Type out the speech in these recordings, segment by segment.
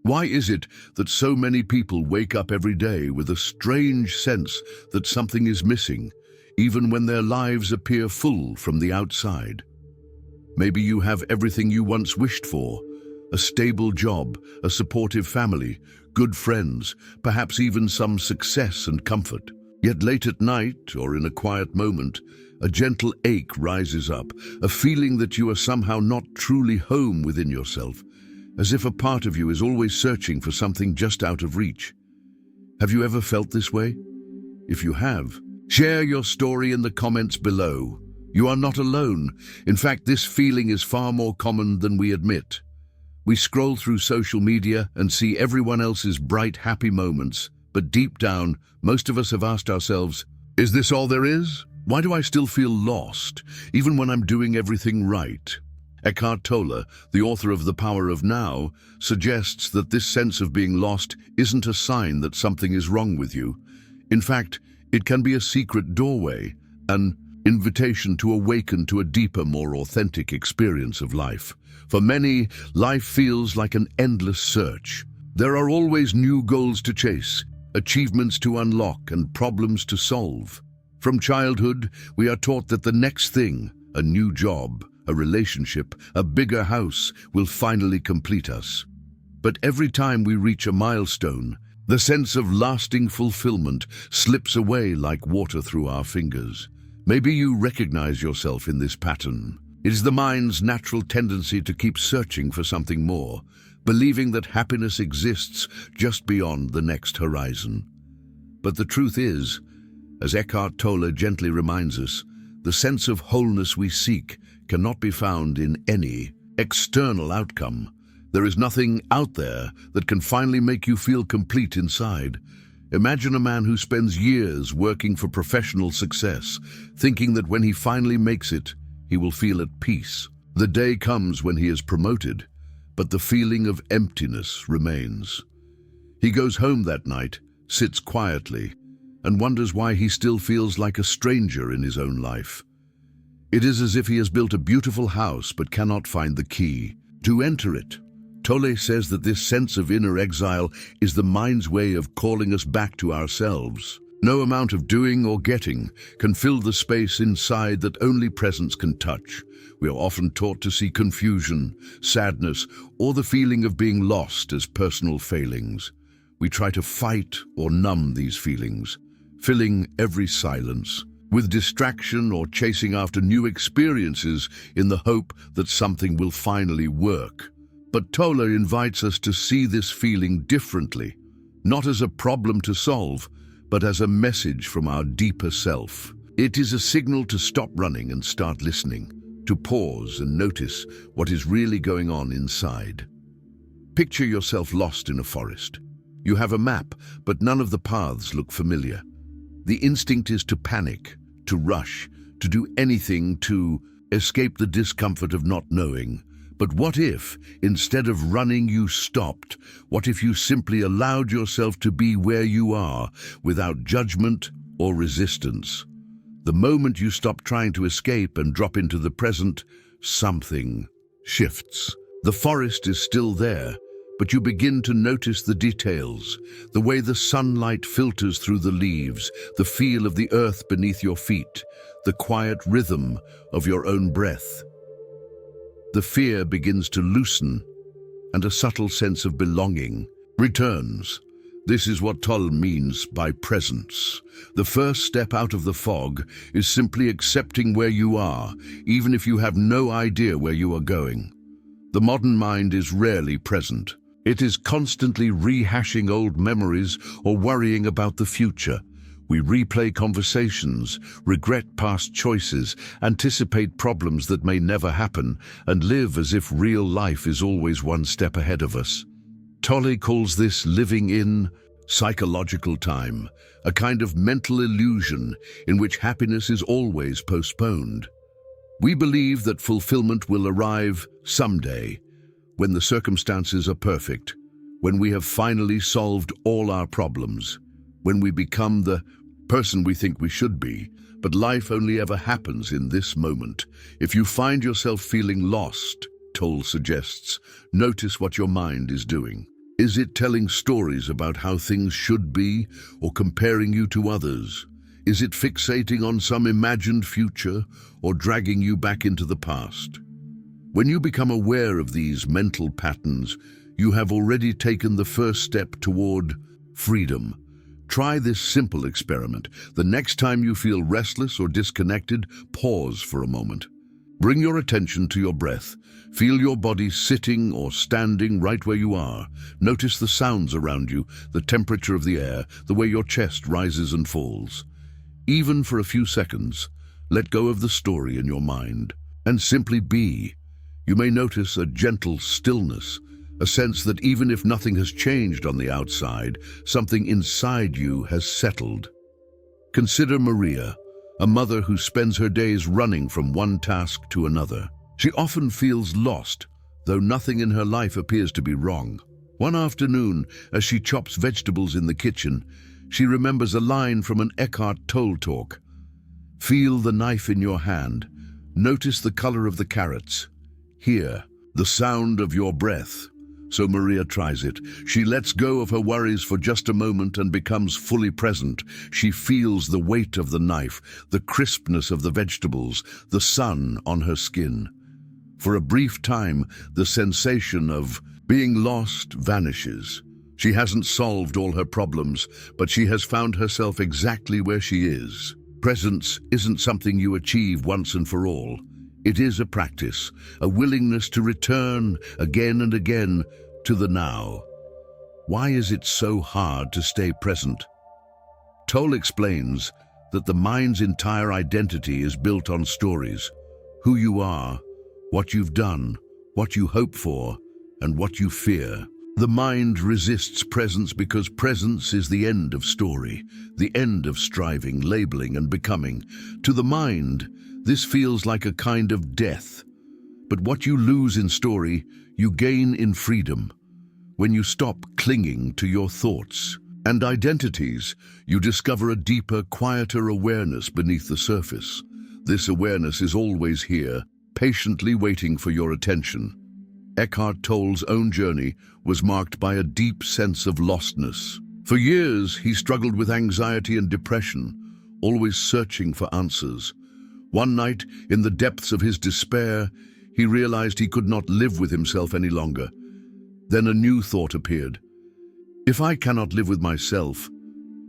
Why is it that so many people wake up every day with a strange sense that something is missing, even when their lives appear full from the outside? Maybe you have everything you once wished for: a stable job, a supportive family, good friends, perhaps even some success and comfort. Yet late at night, or in a quiet moment, a gentle ache rises up, a feeling that you are somehow not truly home within yourself, as if a part of you is always searching for something just out of reach. Have you ever felt this way? If you have, share your story in the comments below. You are not alone. In fact, this feeling is far more common than we admit. We scroll through social media and see everyone else's bright, happy moments, but deep down, most of us have asked ourselves, is this all there is? Why do I still feel lost, even when I'm doing everything right? Eckhart Tolle, the author of The Power of Now, suggests that this sense of being lost isn't a sign that something is wrong with you. In fact, it can be a secret doorway, an invitation to awaken to a deeper, more authentic experience of life. For many, life feels like an endless search. There are always new goals to chase, achievements to unlock, and problems to solve. From childhood, we are taught that the next thing, a new job, a relationship, a bigger house, will finally complete us. But every time we reach a milestone, the sense of lasting fulfillment slips away like water through our fingers. Maybe you recognize yourself in this pattern. It is the mind's natural tendency to keep searching for something more, believing that happiness exists just beyond the next horizon. But the truth is, as Eckhart Tolle gently reminds us, the sense of wholeness we seek cannot be found in any external outcome. There is nothing out there that can finally make you feel complete inside. Imagine a man who spends years working for professional success, thinking that when he finally makes it, he will feel at peace. The day comes when he is promoted, but the feeling of emptiness remains. He goes home that night, sits quietly, and wonders why he still feels like a stranger in his own life. It is as if he has built a beautiful house but cannot find the key to enter it. Tolle says that this sense of inner exile is the mind's way of calling us back to ourselves. No amount of doing or getting can fill the space inside that only presence can touch. We are often taught to see confusion, sadness, or the feeling of being lost as personal failings. We try to fight or numb these feelings, filling every silence with distraction or chasing after new experiences in the hope that something will finally work. But Tolle invites us to see this feeling differently, not as a problem to solve, but as a message from our deeper self. It is a signal to stop running and start listening, to pause and notice what is really going on inside. Picture yourself lost in a forest. You have a map, but none of the paths look familiar. The instinct is to panic, to rush, to do anything to escape the discomfort of not knowing. But what if, instead of running, you stopped? What if you simply allowed yourself to be where you are, without judgment or resistance? The moment you stop trying to escape and drop into the present, something shifts. The forest is still there, but you begin to notice the details, the way the sunlight filters through the leaves, the feel of the earth beneath your feet, the quiet rhythm of your own breath. The fear begins to loosen, and a subtle sense of belonging returns. This is what Tolle means by presence. The first step out of the fog is simply accepting where you are, even if you have no idea where you are going. The modern mind is rarely present. It is constantly rehashing old memories or worrying about the future. We replay conversations, regret past choices, anticipate problems that may never happen, and live as if real life is always one step ahead of us. Tolle calls this living in psychological time, a kind of mental illusion in which happiness is always postponed. We believe that fulfillment will arrive someday, when the circumstances are perfect, when we have finally solved all our problems, when we become the person we think we should be. But life only ever happens in this moment. If you find yourself feeling lost, Tolle suggests, notice what your mind is doing. Is it telling stories about how things should be or comparing you to others? Is it fixating on some imagined future or dragging you back into the past? When you become aware of these mental patterns, you have already taken the first step toward freedom. Try this simple experiment. The next time you feel restless or disconnected, pause for a moment. Bring your attention to your breath. Feel your body sitting or standing right where you are. Notice the sounds around you, the temperature of the air, the way your chest rises and falls. Even for a few seconds, let go of the story in your mind and simply be. You may notice a gentle stillness, a sense that even if nothing has changed on the outside, something inside you has settled. Consider Maria, a mother who spends her days running from one task to another. She often feels lost, though nothing in her life appears to be wrong. One afternoon, as she chops vegetables in the kitchen, she remembers a line from an Eckhart Tolle talk. Feel the knife in your hand. Notice the color of the carrots. Hear the sound of your breath. So Maria tries it. She lets go of her worries for just a moment and becomes fully present. She feels the weight of the knife, the crispness of the vegetables, the sun on her skin. For a brief time, the sensation of being lost vanishes. She hasn't solved all her problems, but she has found herself exactly where she is. Presence isn't something you achieve once and for all. It is a practice, a willingness to return again and again to the now. Why is it so hard to stay present? Tolle explains that the mind's entire identity is built on stories. Who you are, what you've done, what you hope for, and what you fear. The mind resists presence because presence is the end of story, the end of striving, labeling, and becoming. To the mind, this feels like a kind of death. But what you lose in story, you gain in freedom. When you stop clinging to your thoughts and identities, you discover a deeper, quieter awareness beneath the surface. This awareness is always here, patiently waiting for your attention. Eckhart Tolle's own journey was marked by a deep sense of lostness. For years, he struggled with anxiety and depression, always searching for answers. One night, in the depths of his despair, he realized he could not live with himself any longer. Then a new thought appeared. If I cannot live with myself,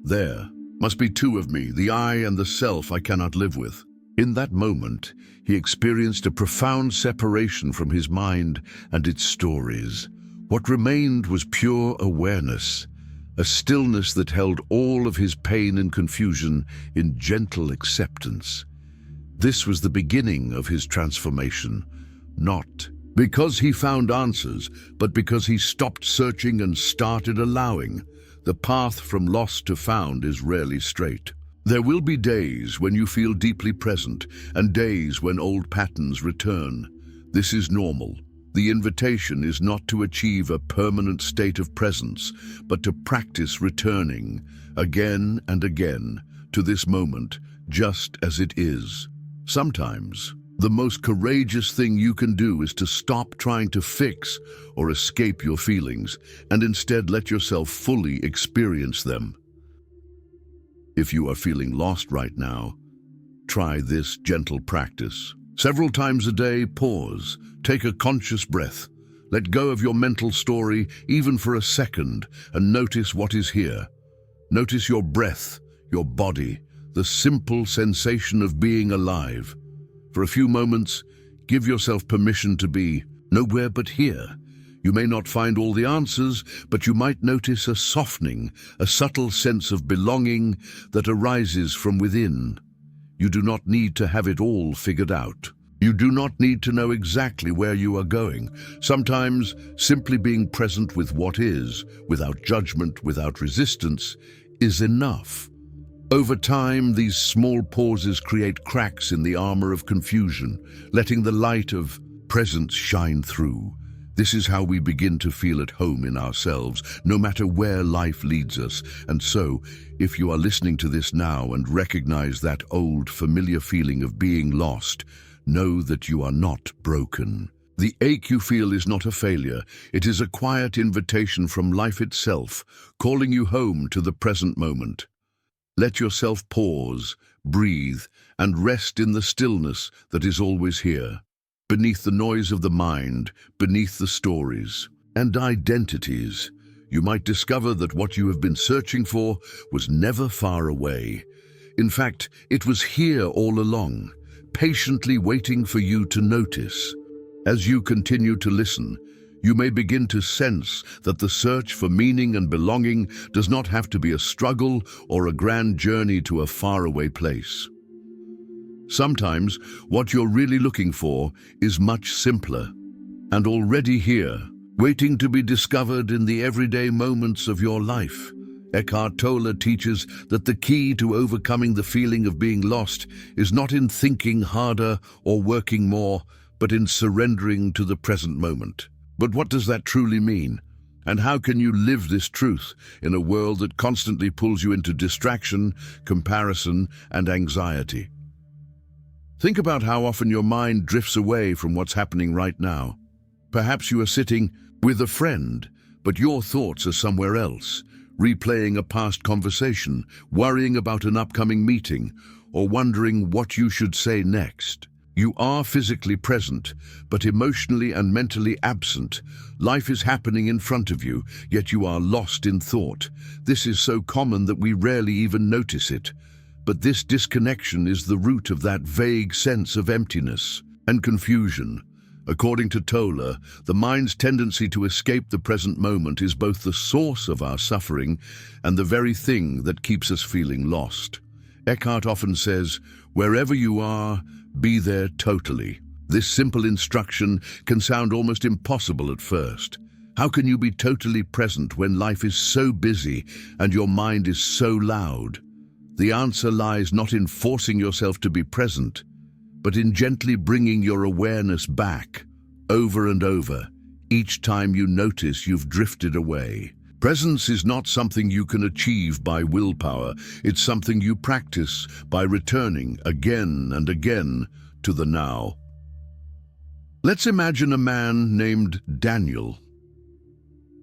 there must be two of me, the I and the self I cannot live with. In that moment, he experienced a profound separation from his mind and its stories. What remained was pure awareness, a stillness that held all of his pain and confusion in gentle acceptance. This was the beginning of his transformation, not because he found answers, but because he stopped searching and started allowing. The path from lost to found is rarely straight. There will be days when you feel deeply present and days when old patterns return. This is normal. The invitation is not to achieve a permanent state of presence, but to practice returning again and again to this moment, just as it is. Sometimes, the most courageous thing you can do is to stop trying to fix or escape your feelings and instead let yourself fully experience them. If you are feeling lost right now, try this gentle practice. Several times a day, pause, take a conscious breath, let go of your mental story even for a second and notice what is here. Notice your breath, your body, the simple sensation of being alive. For a few moments, give yourself permission to be nowhere but here. You may not find all the answers, but you might notice a softening, a subtle sense of belonging that arises from within. You do not need to have it all figured out. You do not need to know exactly where you are going. Sometimes, simply being present with what is, without judgment, without resistance, is enough. Over time, these small pauses create cracks in the armor of confusion, letting the light of presence shine through. This is how we begin to feel at home in ourselves, no matter where life leads us. And so, if you are listening to this now and recognize that old, familiar feeling of being lost, know that you are not broken. The ache you feel is not a failure. It is a quiet invitation from life itself, calling you home to the present moment. Let yourself pause, breathe, and rest in the stillness that is always here. Beneath the noise of the mind, beneath the stories and identities, you might discover that what you have been searching for was never far away. In fact, it was here all along, patiently waiting for you to notice. As you continue to listen, you may begin to sense that the search for meaning and belonging does not have to be a struggle or a grand journey to a faraway place. Sometimes, what you're really looking for is much simpler and already here, waiting to be discovered in the everyday moments of your life. Eckhart Tolle teaches that the key to overcoming the feeling of being lost is not in thinking harder or working more, but in surrendering to the present moment. But what does that truly mean? And how can you live this truth in a world that constantly pulls you into distraction, comparison, and anxiety? Think about how often your mind drifts away from what's happening right now. Perhaps you are sitting with a friend, but your thoughts are somewhere else, replaying a past conversation, worrying about an upcoming meeting, or wondering what you should say next. You are physically present, but emotionally and mentally absent. Life is happening in front of you, yet you are lost in thought. This is so common that we rarely even notice it. But this disconnection is the root of that vague sense of emptiness and confusion. According to Tolle, the mind's tendency to escape the present moment is both the source of our suffering and the very thing that keeps us feeling lost. Eckhart often says, "Wherever you are, be there totally." This simple instruction can sound almost impossible at first. How can you be totally present when life is so busy and your mind is so loud? The answer lies not in forcing yourself to be present, but in gently bringing your awareness back, over and over, each time you notice you've drifted away. Presence is not something you can achieve by willpower. It's something you practice by returning again and again to the now. Let's imagine a man named Daniel.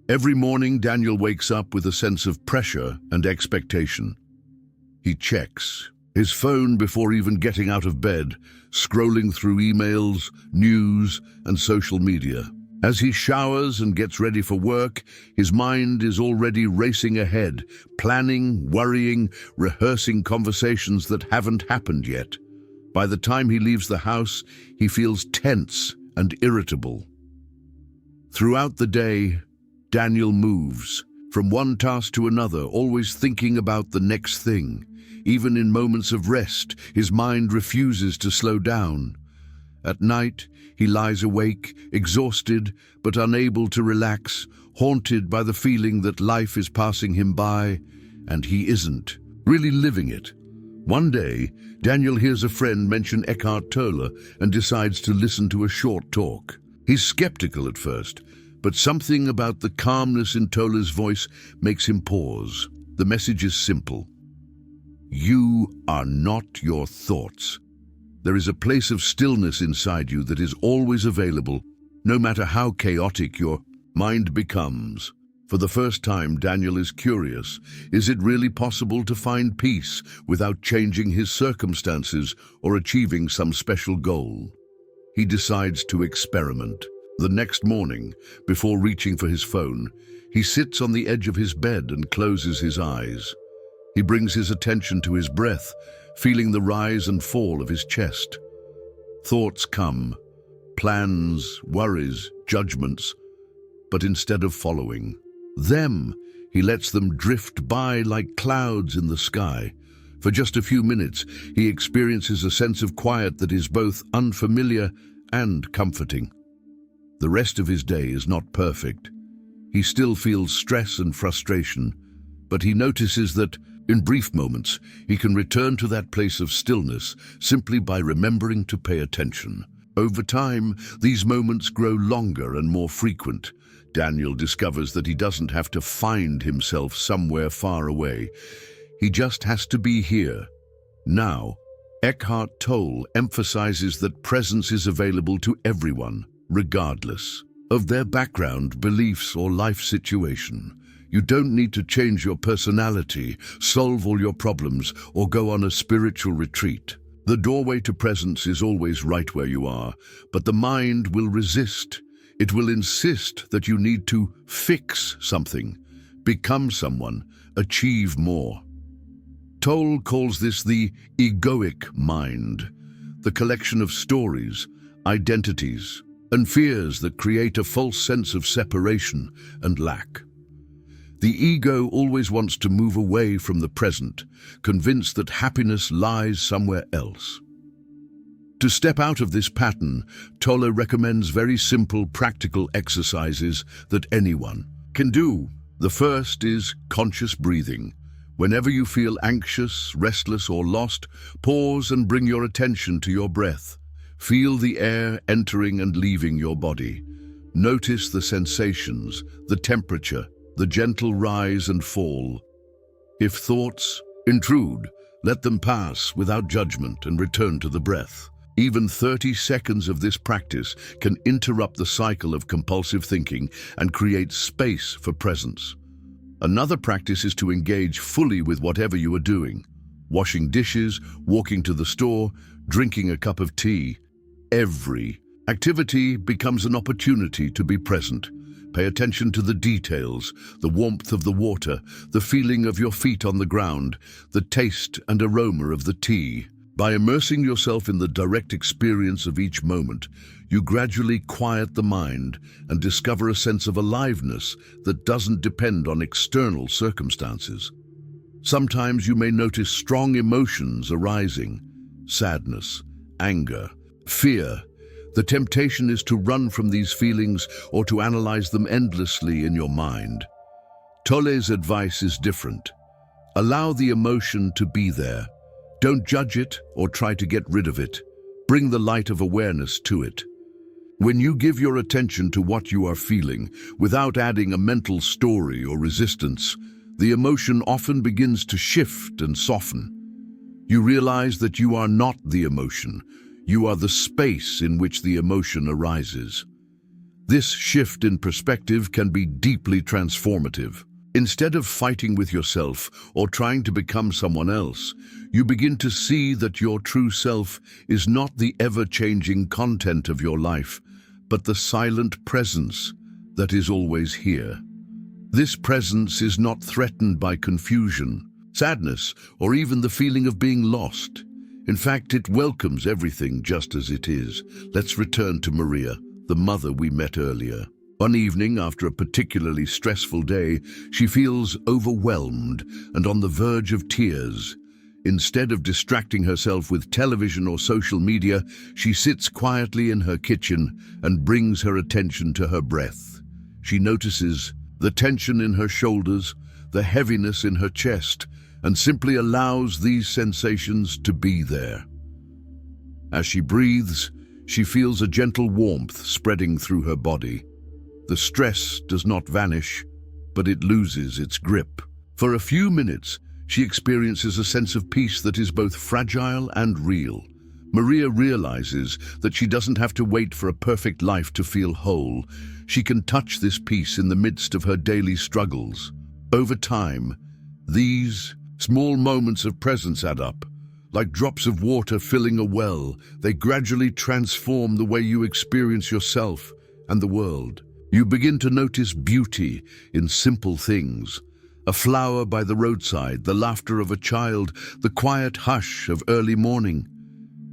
Every morning, Daniel wakes up with a sense of pressure and expectation. He checks his phone before even getting out of bed, scrolling through emails, news, and social media. As he showers and gets ready for work, his mind is already racing ahead, planning, worrying, rehearsing conversations that haven't happened yet. By the time he leaves the house, he feels tense and irritable. Throughout the day, Daniel moves from one task to another, always thinking about the next thing. Even in moments of rest, his mind refuses to slow down. At night, he lies awake, exhausted but unable to relax, haunted by the feeling that life is passing him by, and he isn't really living it. One day, Daniel hears a friend mention Eckhart Tolle and decides to listen to a short talk. He's skeptical at first, but something about the calmness in Tolle's voice makes him pause. The message is simple. You are not your thoughts. There is a place of stillness inside you that is always available, no matter how chaotic your mind becomes. For the first time, Daniel is curious. Is it really possible to find peace without changing his circumstances or achieving some special goal? He decides to experiment. The next morning, before reaching for his phone, he sits on the edge of his bed and closes his eyes. He brings his attention to his breath, feeling the rise and fall of his chest. Thoughts come, plans, worries, judgments, but instead of following them, he lets them drift by like clouds in the sky. For just a few minutes, he experiences a sense of quiet that is both unfamiliar and comforting. The rest of his day is not perfect. He still feels stress and frustration, but he notices that, in brief moments, he can return to that place of stillness simply by remembering to pay attention. Over time, these moments grow longer and more frequent. Daniel discovers that he doesn't have to find himself somewhere far away. He just has to be here, now. Eckhart Tolle emphasizes that presence is available to everyone, regardless of their background, beliefs, or life situation. You don't need to change your personality, solve all your problems, or go on a spiritual retreat. The doorway to presence is always right where you are, but the mind will resist. It will insist that you need to fix something, become someone, achieve more. Tolle calls this the egoic mind, the collection of stories, identities, and fears that create a false sense of separation and lack. The ego always wants to move away from the present, convinced that happiness lies somewhere else. To step out of this pattern, Tolle recommends very simple, practical exercises that anyone can do. The first is conscious breathing. Whenever you feel anxious, restless, or lost, pause and bring your attention to your breath. Feel the air entering and leaving your body. Notice the sensations, the temperature, the gentle rise and fall. If thoughts intrude, let them pass without judgment and return to the breath. Even 30 seconds of this practice can interrupt the cycle of compulsive thinking and create space for presence. Another practice is to engage fully with whatever you are doing. Washing dishes, walking to the store, drinking a cup of tea. Every activity becomes an opportunity to be present. Pay attention to the details, the warmth of the water, the feeling of your feet on the ground, the taste and aroma of the tea. By immersing yourself in the direct experience of each moment, you gradually quiet the mind and discover a sense of aliveness that doesn't depend on external circumstances. Sometimes you may notice strong emotions arising: sadness, anger, fear. The temptation is to run from these feelings or to analyze them endlessly in your mind. Tolle's advice is different. Allow the emotion to be there. Don't judge it or try to get rid of it. Bring the light of awareness to it. When you give your attention to what you are feeling, without adding a mental story or resistance, the emotion often begins to shift and soften. You realize that you are not the emotion. You are the space in which the emotion arises. This shift in perspective can be deeply transformative. Instead of fighting with yourself or trying to become someone else, you begin to see that your true self is not the ever-changing content of your life, but the silent presence that is always here. This presence is not threatened by confusion, sadness, or even the feeling of being lost. In fact, it welcomes everything just as it is. Let's return to Maria, the mother we met earlier. One evening, after a particularly stressful day, she feels overwhelmed and on the verge of tears. Instead of distracting herself with television or social media, she sits quietly in her kitchen and brings her attention to her breath. She notices the tension in her shoulders, the heaviness in her chest, and simply allows these sensations to be there. As she breathes, she feels a gentle warmth spreading through her body. The stress does not vanish, but it loses its grip. For a few minutes, she experiences a sense of peace that is both fragile and real. Maria realizes that she doesn't have to wait for a perfect life to feel whole. She can touch this peace in the midst of her daily struggles. Over time, these small moments of presence add up. Like drops of water filling a well, they gradually transform the way you experience yourself and the world. You begin to notice beauty in simple things. A flower by the roadside, the laughter of a child, the quiet hush of early morning.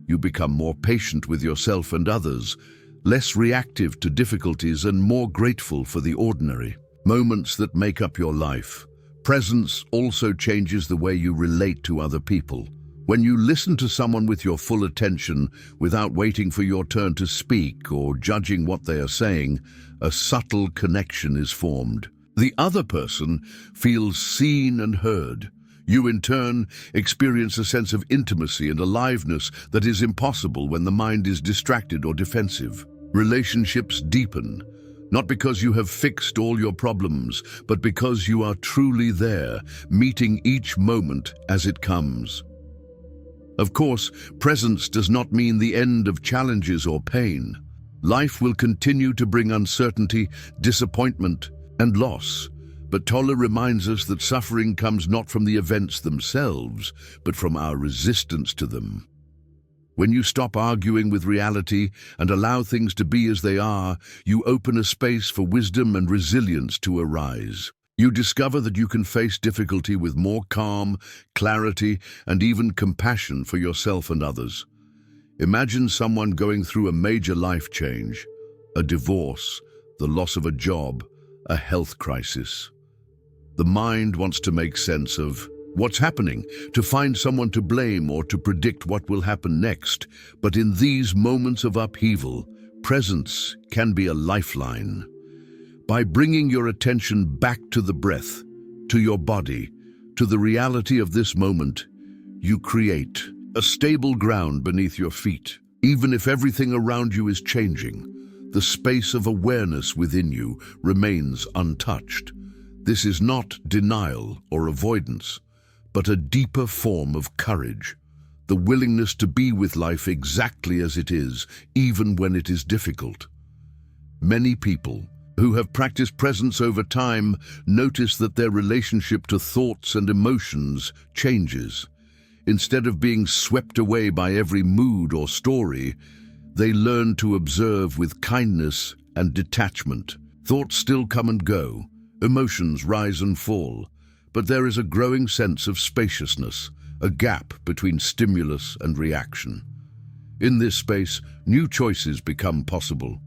You become more patient with yourself and others, less reactive to difficulties and more grateful for the ordinary moments that make up your life. Presence also changes the way you relate to other people. When you listen to someone with your full attention, without waiting for your turn to speak or judging what they are saying, a subtle connection is formed. The other person feels seen and heard. You, in turn, experience a sense of intimacy and aliveness that is impossible when the mind is distracted or defensive. Relationships deepen, not because you have fixed all your problems, but because you are truly there, meeting each moment as it comes. Of course, presence does not mean the end of challenges or pain. Life will continue to bring uncertainty, disappointment, and loss. But Tolle reminds us that suffering comes not from the events themselves, but from our resistance to them. When you stop arguing with reality and allow things to be as they are, you open a space for wisdom and resilience to arise. You discover that you can face difficulty with more calm, clarity, and even compassion for yourself and others. Imagine someone going through a major life change, a divorce, the loss of a job, a health crisis. The mind wants to make sense of what's happening, to find someone to blame or to predict what will happen next. But in these moments of upheaval, presence can be a lifeline. By bringing your attention back to the breath, to your body, to the reality of this moment, you create a stable ground beneath your feet. Even if everything around you is changing, the space of awareness within you remains untouched. This is not denial or avoidance, but a deeper form of courage, the willingness to be with life exactly as it is, even when it is difficult. Many people who have practiced presence over time notice that their relationship to thoughts and emotions changes. Instead of being swept away by every mood or story, they learn to observe with kindness and detachment. Thoughts still come and go, emotions rise and fall, but there is a growing sense of spaciousness, a gap between stimulus and reaction. In this space, new choices become possible.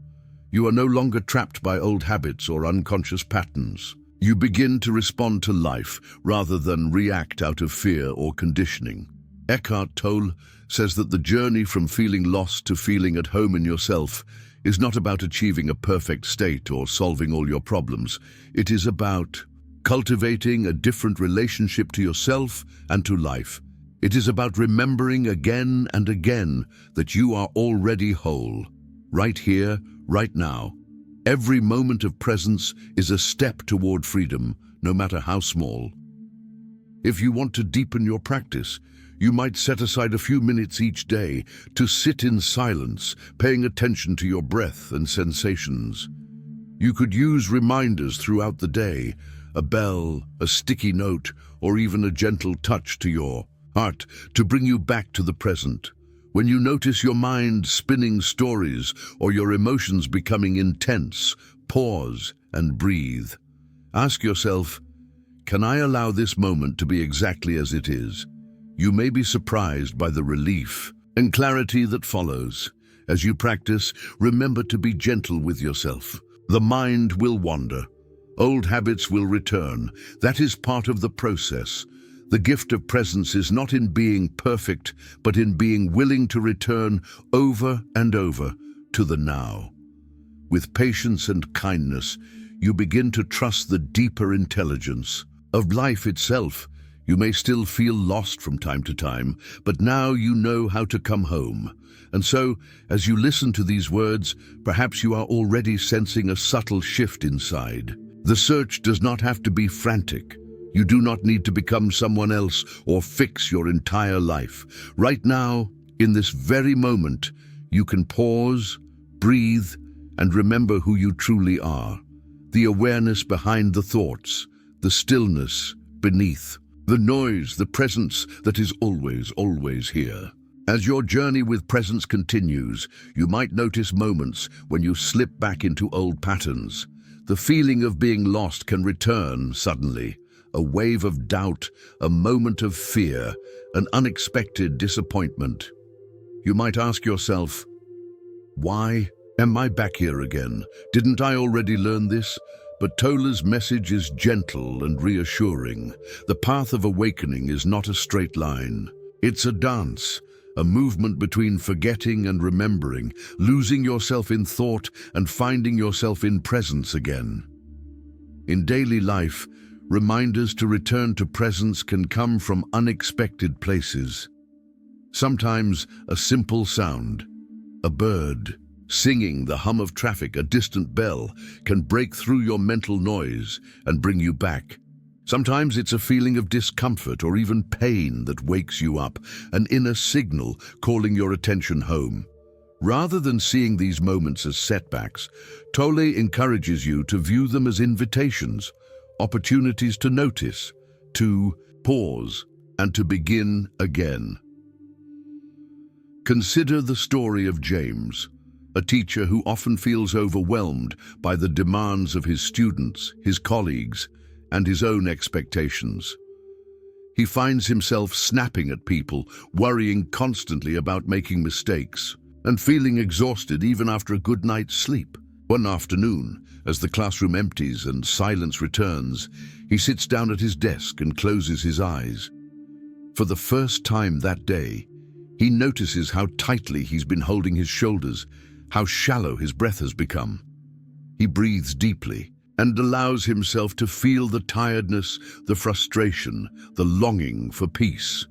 You are no longer trapped by old habits or unconscious patterns. You begin to respond to life rather than react out of fear or conditioning. Eckhart Tolle says that the journey from feeling lost to feeling at home in yourself is not about achieving a perfect state or solving all your problems. It is about cultivating a different relationship to yourself and to life. It is about remembering again and again that you are already whole, right here, right now. Every moment of presence is a step toward freedom, no matter how small. If you want to deepen your practice, you might set aside a few minutes each day to sit in silence, paying attention to your breath and sensations. You could use reminders throughout the day, a bell, a sticky note, or even a gentle touch to your heart to bring you back to the present. When you notice your mind spinning stories or your emotions becoming intense, pause and breathe. Ask yourself, can I allow this moment to be exactly as it is? You may be surprised by the relief and clarity that follows. As you practice, remember to be gentle with yourself. The mind will wander. Old habits will return. That is part of the process. The gift of presence is not in being perfect, but in being willing to return over and over to the now. With patience and kindness, you begin to trust the deeper intelligence of life itself. You may still feel lost from time to time, but now you know how to come home. And so, as you listen to these words, perhaps you are already sensing a subtle shift inside. The search does not have to be frantic. You do not need to become someone else or fix your entire life. Right now, in this very moment, you can pause, breathe, and remember who you truly are. The awareness behind the thoughts, the stillness beneath, the noise, the presence that is always here. As your journey with presence continues, you might notice moments when you slip back into old patterns. The feeling of being lost can return suddenly. A wave of doubt, a moment of fear, an unexpected disappointment. You might ask yourself, why am I back here again? Didn't I already learn this? But Tolle's message is gentle and reassuring. The path of awakening is not a straight line. It's a dance, a movement between forgetting and remembering, losing yourself in thought and finding yourself in presence again. In daily life, reminders to return to presence can come from unexpected places. Sometimes a simple sound, a bird singing, the hum of traffic, a distant bell, can break through your mental noise and bring you back. Sometimes it's a feeling of discomfort or even pain that wakes you up, an inner signal calling your attention home. Rather than seeing these moments as setbacks, Tolle encourages you to view them as invitations, opportunities to notice, to pause, and to begin again. Consider the story of James, a teacher who often feels overwhelmed by the demands of his students, his colleagues, and his own expectations. He finds himself snapping at people, worrying constantly about making mistakes, and feeling exhausted even after a good night's sleep. One afternoon, as the classroom empties and silence returns, he sits down at his desk and closes his eyes. For the first time that day, he notices how tightly he's been holding his shoulders, how shallow his breath has become. He breathes deeply and allows himself to feel the tiredness, the frustration, the longing for peace.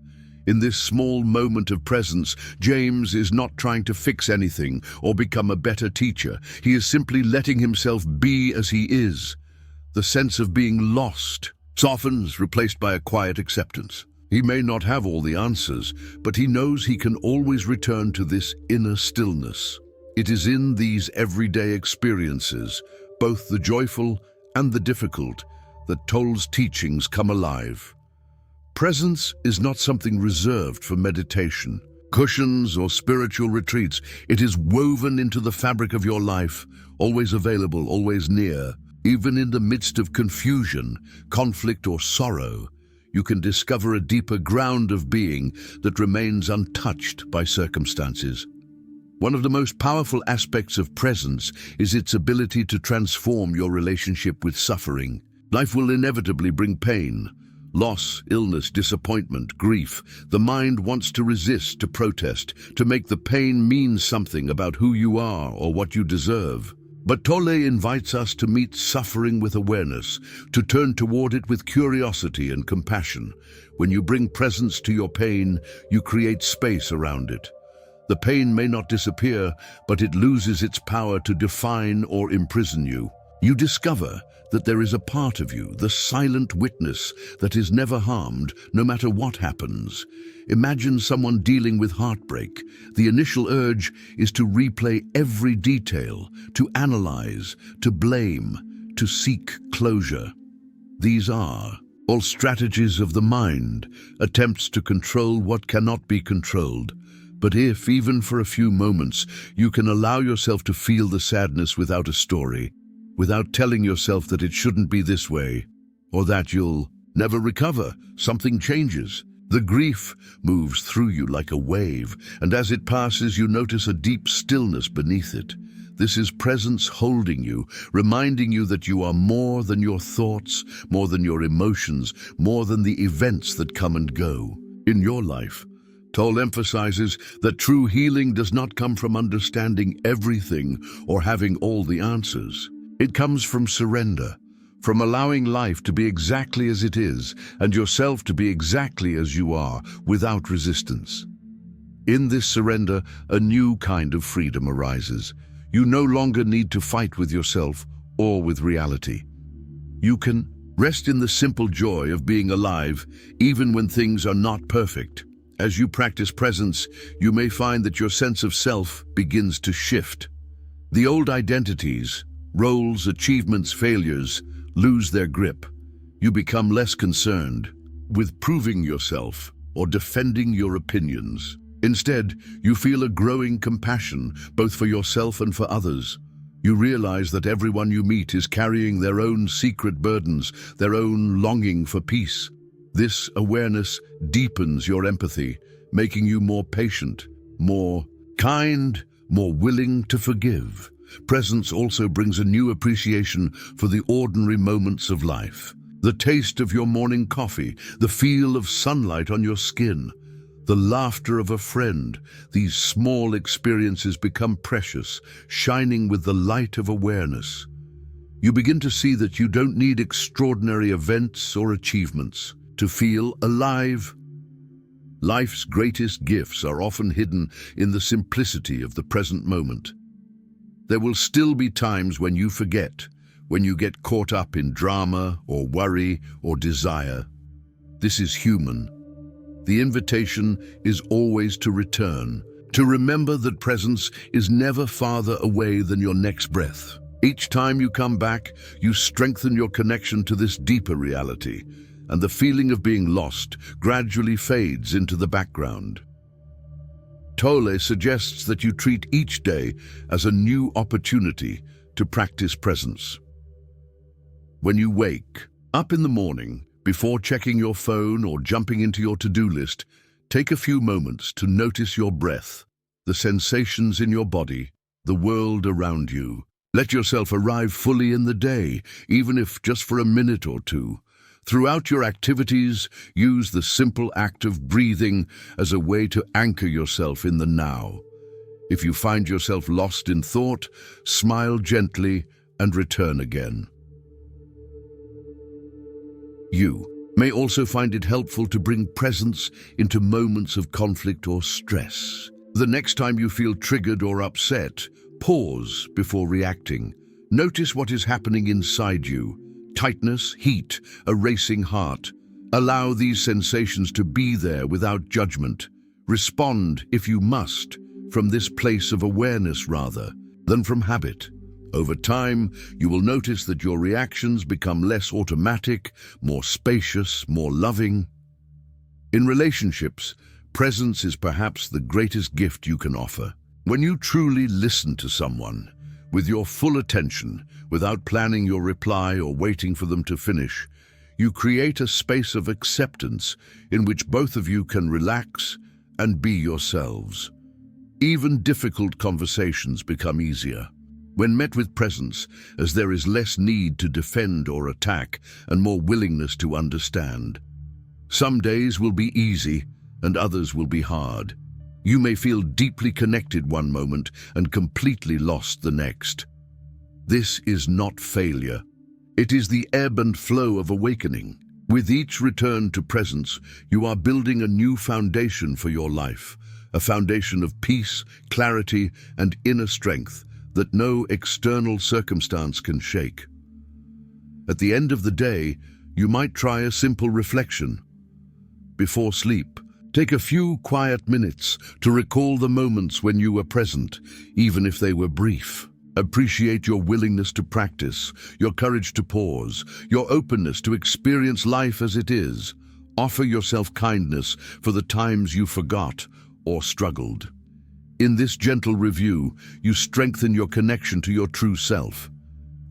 In this small moment of presence, James is not trying to fix anything or become a better teacher. He is simply letting himself be as he is. The sense of being lost softens, replaced by a quiet acceptance. He may not have all the answers, but he knows he can always return to this inner stillness. It is in these everyday experiences, both the joyful and the difficult, that Tolle's teachings come alive. Presence is not something reserved for meditation, cushions, or spiritual retreats. It is woven into the fabric of your life, always available, always near. Even in the midst of confusion, conflict, or sorrow, you can discover a deeper ground of being that remains untouched by circumstances. One of the most powerful aspects of presence is its ability to transform your relationship with suffering. Life will inevitably bring pain, loss, illness, disappointment, grief. The mind wants to resist, to protest, to make the pain mean something about who you are or what you deserve. But Tolle invites us to meet suffering with awareness, to turn toward it with curiosity and compassion. When you bring presence to your pain, you create space around it. The pain may not disappear, but it loses its power to define or imprison you. You discover that there is a part of you, the silent witness, that is never harmed, no matter what happens. Imagine someone dealing with heartbreak. The initial urge is to replay every detail, to analyze, to blame, to seek closure. These are all strategies of the mind, attempts to control what cannot be controlled. But if, even for a few moments, you can allow yourself to feel the sadness without a story, without telling yourself that it shouldn't be this way, or that you'll never recover, something changes. The grief moves through you like a wave, and as it passes, you notice a deep stillness beneath it. This is presence holding you, reminding you that you are more than your thoughts, more than your emotions, more than the events that come and go. In your life, Tolle emphasizes that true healing does not come from understanding everything or having all the answers. It comes from surrender, from allowing life to be exactly as it is and yourself to be exactly as you are, without resistance. In this surrender, a new kind of freedom arises. You no longer need to fight with yourself or with reality. You can rest in the simple joy of being alive, even when things are not perfect. As you practice presence, you may find that your sense of self begins to shift. The old identities, roles, achievements, failures, lose their grip. You become less concerned with proving yourself or defending your opinions. Instead, you feel a growing compassion, both for yourself and for others. You realize that everyone you meet is carrying their own secret burdens, their own longing for peace. This awareness deepens your empathy, making you more patient, more kind, more willing to forgive. Presence also brings a new appreciation for the ordinary moments of life. The taste of your morning coffee, the feel of sunlight on your skin, the laughter of a friend. These small experiences become precious, shining with the light of awareness. You begin to see that you don't need extraordinary events or achievements to feel alive. Life's greatest gifts are often hidden in the simplicity of the present moment. There will still be times when you forget, when you get caught up in drama or worry or desire. This is human. The invitation is always to return, To remember that presence is never farther away than your next breath. Each time you come back, you strengthen your connection to this deeper reality, and the feeling of being lost gradually fades into the background. Tolle suggests that you treat each day as a new opportunity to practice presence. When you wake up in the morning, before checking your phone or jumping into your to-do list, take a few moments to notice your breath, the sensations in your body, the world around you. Let yourself arrive fully in the day, even if just for a minute or two. Throughout your activities, use the simple act of breathing as a way to anchor yourself in the now. If you find yourself lost in thought, smile gently and return again. You may also find it helpful to bring presence into moments of conflict or stress. The next time you feel triggered or upset, pause before reacting. Notice what is happening inside you. Tightness, heat, a racing heart. Allow these sensations to be there without judgment. Respond, if you must, from this place of awareness rather than from habit. Over time, you will notice that your reactions become less automatic, more spacious, more loving. In relationships, presence is perhaps the greatest gift you can offer. When you truly listen to someone, with your full attention, without planning your reply or waiting for them to finish, you create a space of acceptance in which both of you can relax and be yourselves. Even difficult conversations become easier when met with presence, as there is less need to defend or attack and more willingness to understand. Some days will be easy and others will be hard. You may feel deeply connected one moment and completely lost the next. This is not failure. It is the ebb and flow of awakening. With each return to presence, you are building a new foundation for your life, a foundation of peace, clarity, and inner strength that no external circumstance can shake. At the end of the day, you might try a simple reflection. Before sleep, take a few quiet minutes to recall the moments when you were present, even if they were brief. Appreciate your willingness to practice, your courage to pause, your openness to experience life as it is. Offer yourself kindness for the times you forgot or struggled. In this gentle review, you strengthen your connection to your true self,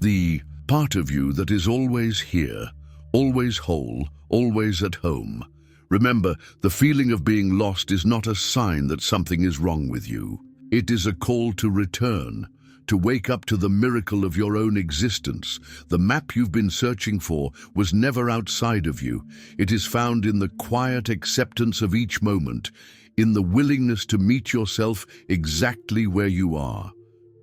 the part of you that is always here, always whole, always at home. Remember, the feeling of being lost is not a sign that something is wrong with you. It is a call to return, to wake up to the miracle of your own existence. The map you've been searching for was never outside of you. It is found in the quiet acceptance of each moment, in the willingness to meet yourself exactly where you are.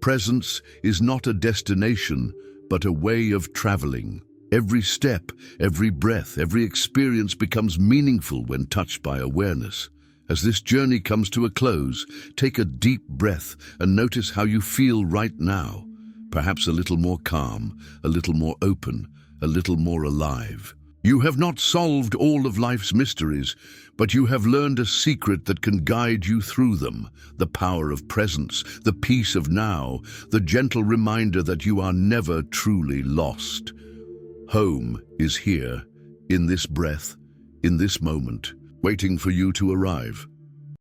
Presence is not a destination, but a way of traveling. Every step, every breath, every experience becomes meaningful when touched by awareness. As this journey comes to a close, take a deep breath and notice how you feel right now. Perhaps a little more calm, a little more open, a little more alive. You have not solved all of life's mysteries, but you have learned a secret that can guide you through them. The power of presence, the peace of now, the gentle reminder that you are never truly lost. Home is here, in this breath, in this moment, waiting for you to arrive.